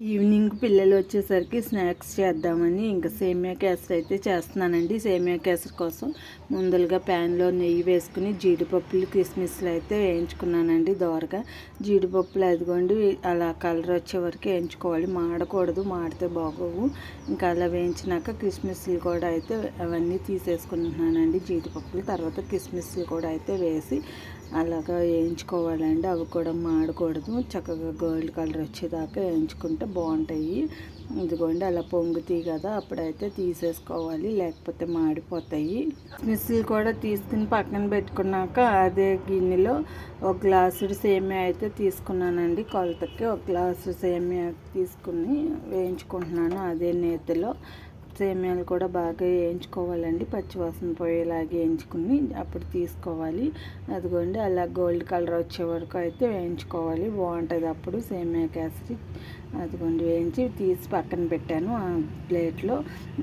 Evening పిల్లలు వచ్చేసరికి snacks చేద్దామని ఇంకా సేమియా కేసరి అయితే చేస్తున్నానండి. సేమియా కేసరి కోసం ముందలుగా ప్యాన్లో నెయ్యి వేసుకుని జీడిపప్పులు కిస్మిస్లు అయితే వేయించుకున్నానండి. దోరగా జీడిపప్పులు అదిగోండి అలా కలర్ వచ్చే వరకు వేయించుకోవాలి, మాడకూడదు, మాడితే బాగోవు. ఇంకా అలా వేయించినాక కిస్మిస్లు కూడా అయితే అవన్నీ తీసేసుకుంటున్నానండి. జీడిపప్పులు తర్వాత కిస్మిస్లు కూడా అయితే వేసి అలాగా వేయించుకోవాలండి. అవి కూడా మాడకూడదు, చక్కగా గోల్డ్ కలర్ వచ్చేదాకా వేయించుకుంటే బాగుంటాయి. ఇదిగోండి అలా పొంగుతాయి కదా, అప్పుడైతే తీసేసుకోవాలి, లేకపోతే మాడిపోతాయి. మిస్సులు కూడా తీసుకుని పక్కన పెట్టుకున్నాక అదే గిన్నెలో ఒక గ్లాసుడు సేమియా అయితే తీసుకున్నానండి. కొలతకి ఒక గ్లాసు సేమియా తీసుకుని వేయించుకుంటున్నాను. అదే నేతిలో సేమియాలు కూడా బాగా వేయించుకోవాలండి, పచ్చివాసన పోయేలాగా వేయించుకుని అప్పుడు తీసుకోవాలి. అదిగోండి అలా గోల్డ్ కలర్ వచ్చే వరకు అయితే వేయించుకోవాలి, బాగుంటుంది అప్పుడు సేమియా కేసరి. అదిగోండి వేయించి తీసి పక్కన పెట్టాను ఆ ప్లేట్లో.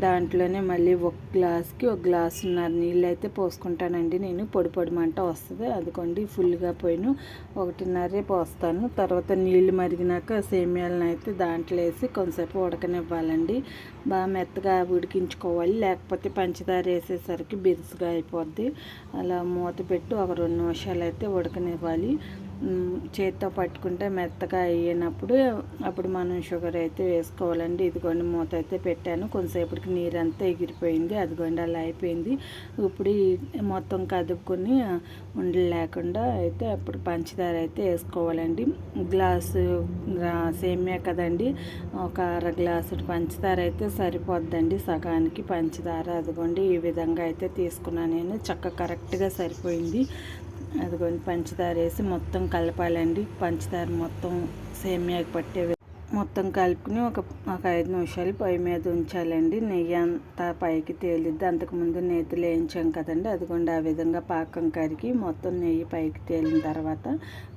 దాంట్లోనే మళ్ళీ ఒక గ్లాస్కి ఒక గ్లాసున్నర నీళ్ళు అయితే పోసుకుంటానండి నేను. పొడి పొడి మంట వస్తుంది. అదిగోండి ఫుల్గా పోయిను 1.5 పోస్తాను. తర్వాత నీళ్ళు మరిగినాక సేమియాలను అయితే దాంట్లో వేసి కొంతసేపు ఉడకనివ్వాలండి. బాగా మెత్తగా ఉడికించుకోవాలి, లేకపోతే పంచదార వేసేసరికి బిరుసుగా అయిపోద్ది. అలా మూత పెట్టి ఒక 2 నిమిషాలు అయితే ఉడకనివ్వాలి. చేతితో పట్టుకుంటే మెత్తగా అయ్యినప్పుడు అప్పుడు మనం షుగర్ అయితే వేసుకోవాలండి. ఇదిగోండి మూత అయితే పెట్టాను, కొంతసేపటికి నీరంతా ఎగిరిపోయింది. అదిగోండి అలా అయిపోయింది. ఇప్పుడు మొత్తం కదుపుకొని ఉండలు లేకుండా అయితే అప్పుడు పంచదార అయితే వేసుకోవాలండి. గ్లాసు సేమియా కదండి, ఒక అర గ్లాసు పంచదార అయితే సరిపోద్దండి సగానికి పంచదార. అదిగోండి ఈ విధంగా అయితే తీసుకున్నాను నేను, చక్క కరెక్ట్గా సరిపోయింది. అదిగోండి పంచదార వేసి మొత్తం కలపాలండి. పంచదార మొత్తం సేమియాకి పట్టే మొత్తం కలుపుకుని ఒక 5 నిమిషాలు పొయ్యి మీద ఉంచాలండి. నెయ్యి అంతా పైకి తేలిద్ది. అంతకుముందు నేతిలో వేయించాం కదండి, అదిగోండి ఆ విధంగా పాకం కరిగి మొత్తం నెయ్యి పైకి తేలిన తర్వాత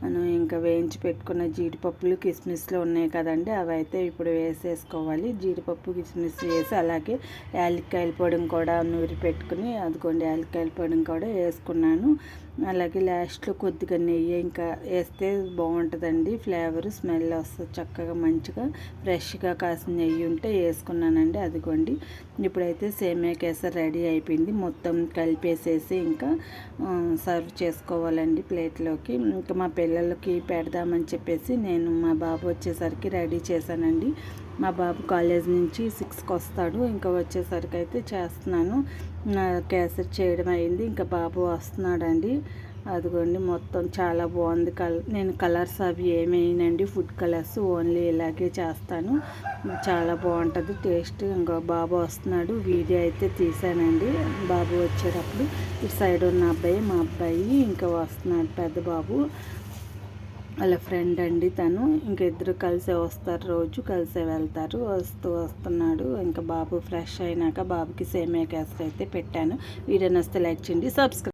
మనం ఇంకా వేయించి పెట్టుకున్న జీడిపప్పులు కిస్మిస్లు ఉన్నాయి కదండి, అవి అయితే ఇప్పుడు వేసేసుకోవాలి. జీడిపప్పు కిస్మిస్ వేసి అలాగే యాలక్కాయల పొడిని కూడా నూరి పెట్టుకుని అదిగోండి యాలక్కాయల పొడిని కూడా వేసుకున్నాను. అలాగే లాస్ట్లో కొద్దిగా నెయ్యి ఇంకా వేస్తే బాగుంటుందండి, ఫ్లేవర్ స్మెల్ వస్తుంది చక్కగా. మంచిగా ఫ్రెష్గా కాసిన నెయ్యి ఉంటే వేసుకున్నానండి. అదిగోండి ఇప్పుడైతే సేమియా కేసరి రెడీ అయిపోయింది. మొత్తం కలిపేసేసి ఇంకా సర్వ్ చేసుకోవాలండి ప్లేట్లోకి. ఇంకా మా పిల్లలకి పెడదామని చెప్పేసి నేను మా బాబు వచ్చేసరికి రెడీ చేశానండి. మా బాబు కాలేజ్ నుంచి 6కి వస్తాడు. ఇంకా వచ్చేసరికి అయితే చేస్తున్నాను. నా కేసరి చేయడం అయింది, ఇంకా బాబు వస్తున్నాడండి. అదిగోండి మొత్తం చాలా బాగుంది. నేను కలర్స్ అవి ఏమేనండి, ఫుడ్ కలర్స్ ఓన్లీ ఇలాగే చేస్తాను, చాలా బాగుంటుంది టేస్ట్. ఇంకా బాబు వస్తున్నాడు, వీడియో అయితే తీసానండి. బాబు వచ్చేటప్పుడు ఇటు సైడ్ ఉన్న అబ్బాయి మా అబ్బాయి ఇంకా వస్తున్నాడు, పెద్ద బాబు వాళ్ళ ఫ్రెండ్ అండి తను. ఇంక ఇద్దరు కలిసే వస్తారు, రోజు కలిసే వెళ్తారు. వస్తున్నాడు. ఇంకా బాబు ఫ్రెష్ అయినాక బాబుకి సేమియా కేసరి అయితే పెట్టాను. వీడియో నచ్చితే లైక్ చేయండి, సబ్స్క్రైబ్.